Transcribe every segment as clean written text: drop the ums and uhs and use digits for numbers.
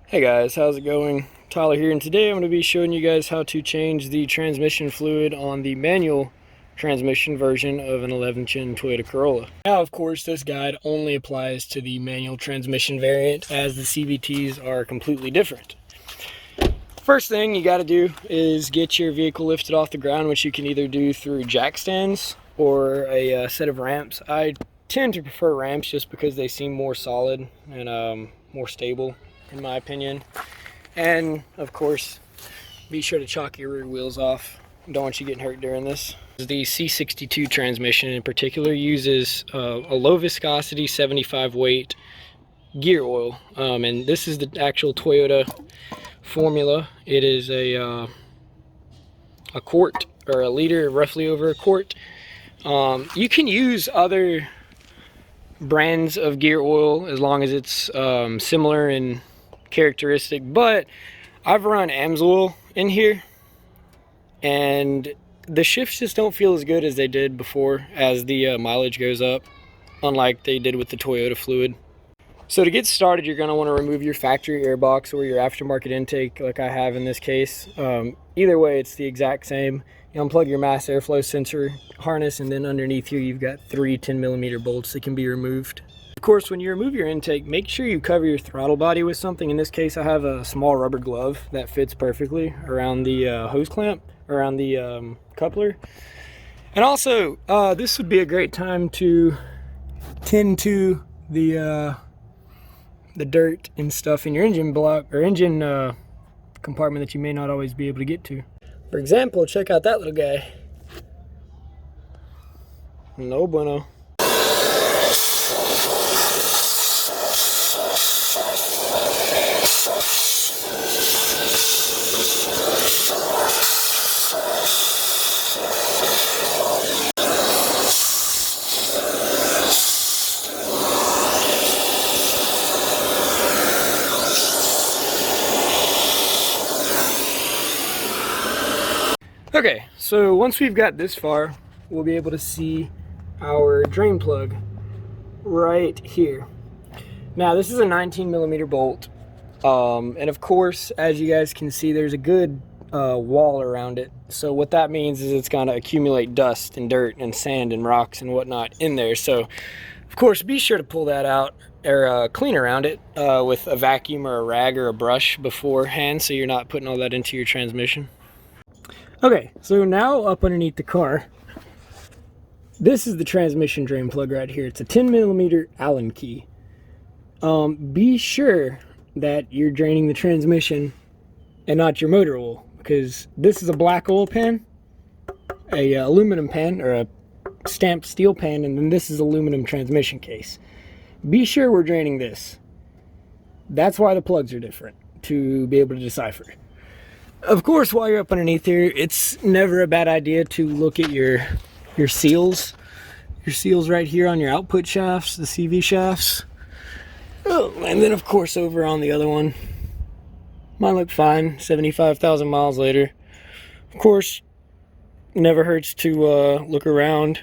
Hey guys, how's it going? Tyler here, and today I'm going to be showing you guys how to change the transmission fluid on the manual transmission version of an 11th-gen Toyota Corolla. Now, of course, this guide only applies to the manual transmission variant, as the CVTs are completely different. First thing you got to do is get your vehicle lifted off the ground, which you can either do through jack stands or a set of ramps. I tend to prefer ramps just because they seem more solid and more stable, in my opinion. And of course, be sure to chalk your rear wheels off. Don't want you getting hurt during this. The C62 transmission in particular uses a low viscosity 75 weight gear oil, and this is the actual Toyota formula. It is a quart or a liter, roughly over a quart. You can use other brands of gear oil as long as it's similar in characteristic, but I've run AMSOIL in here and the shifts just don't feel as good as they did before as the mileage goes up, unlike they did with the Toyota fluid. So to get started, you're going to want to remove your factory airbox or your aftermarket intake like I have in this case. Either way, it's the exact same. You unplug your mass airflow sensor harness, and then underneath here you've got 3 10mm bolts that can be removed. Of course, when you remove your intake, make sure you cover your throttle body with something. In this case, I have a small rubber glove that fits perfectly around the hose clamp, around the coupler. And also, this would be a great time to tend to the dirt and stuff in your engine block or engine compartment that you may not always be able to get to. For example, check out that little guy. No bueno. Okay, so once we've got this far, we'll be able to see our drain plug right here. Now, this is a 19mm bolt, and of course, as you guys can see, there's a good wall around it. So what that means is it's going to accumulate dust and dirt and sand and rocks and whatnot in there. So, of course, be sure to pull that out or clean around it with a vacuum or a rag or a brush beforehand, so you're not putting all that into your transmission. Okay, so now up underneath the car, this is the transmission drain plug right here. It's a 10mm Allen key. Be sure that you're draining the transmission and not your motor oil, because this is a black oil pan, a aluminum pan or a stamped steel pan, and then this is aluminum transmission case. Be sure we're draining this. That's why the plugs are different, to be able to decipher. Of course, while you're up underneath here, it's never a bad idea to look at your seals. Your seals right here on your output shafts, the CV shafts. Oh, and then of course over on the other one. Mine look fine, 75,000 miles later. Of course, never hurts to look around.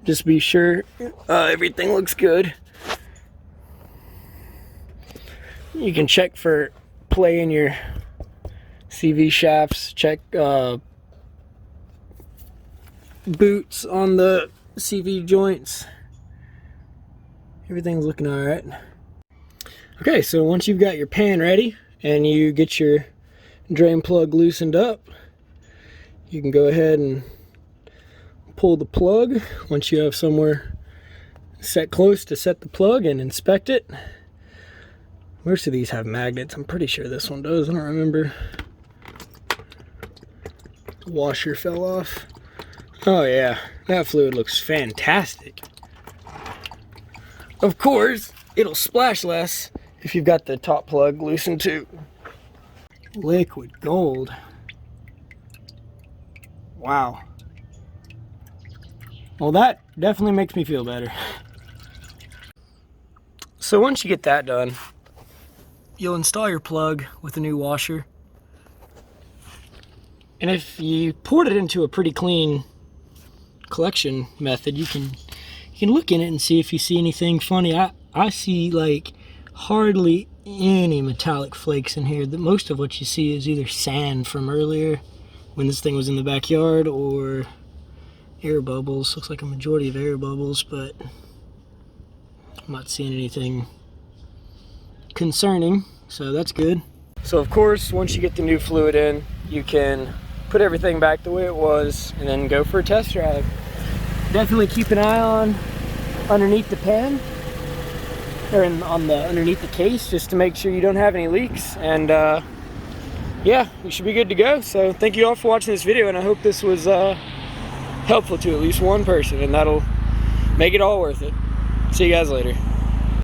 Just be sure everything looks good. You can check for play in your CV shafts, check boots on the CV joints. Everything's looking all right. Okay, so once you've got your pan ready and you get your drain plug loosened up, you can go ahead and pull the plug once you have somewhere set close to set the plug and inspect it. Most of these have magnets. I'm pretty sure this one does. I don't remember. Washer fell off. Oh yeah, that fluid looks fantastic. Of course, it'll splash less if you've got the top plug loosened too. Liquid gold. Wow. Well, that definitely makes me feel better. So once you get that done, you'll install your plug with a new washer. And if you poured it into a pretty clean collection method, you can look in it and see if you see anything funny. I see like hardly any metallic flakes in here. Most of what you see is either sand from earlier when this thing was in the backyard, or air bubbles. Looks like a majority of air bubbles, but I'm not seeing anything concerning, so that's good. So of course, once you get the new fluid in, you can put everything back the way it was and then go for a test drive. Definitely keep an eye on underneath the pan, or underneath the case, just to make sure you don't have any leaks. And yeah, you should be good to go. So thank you all for watching this video, and I hope this was helpful to at least one person, and that'll make it all worth it. See you guys later.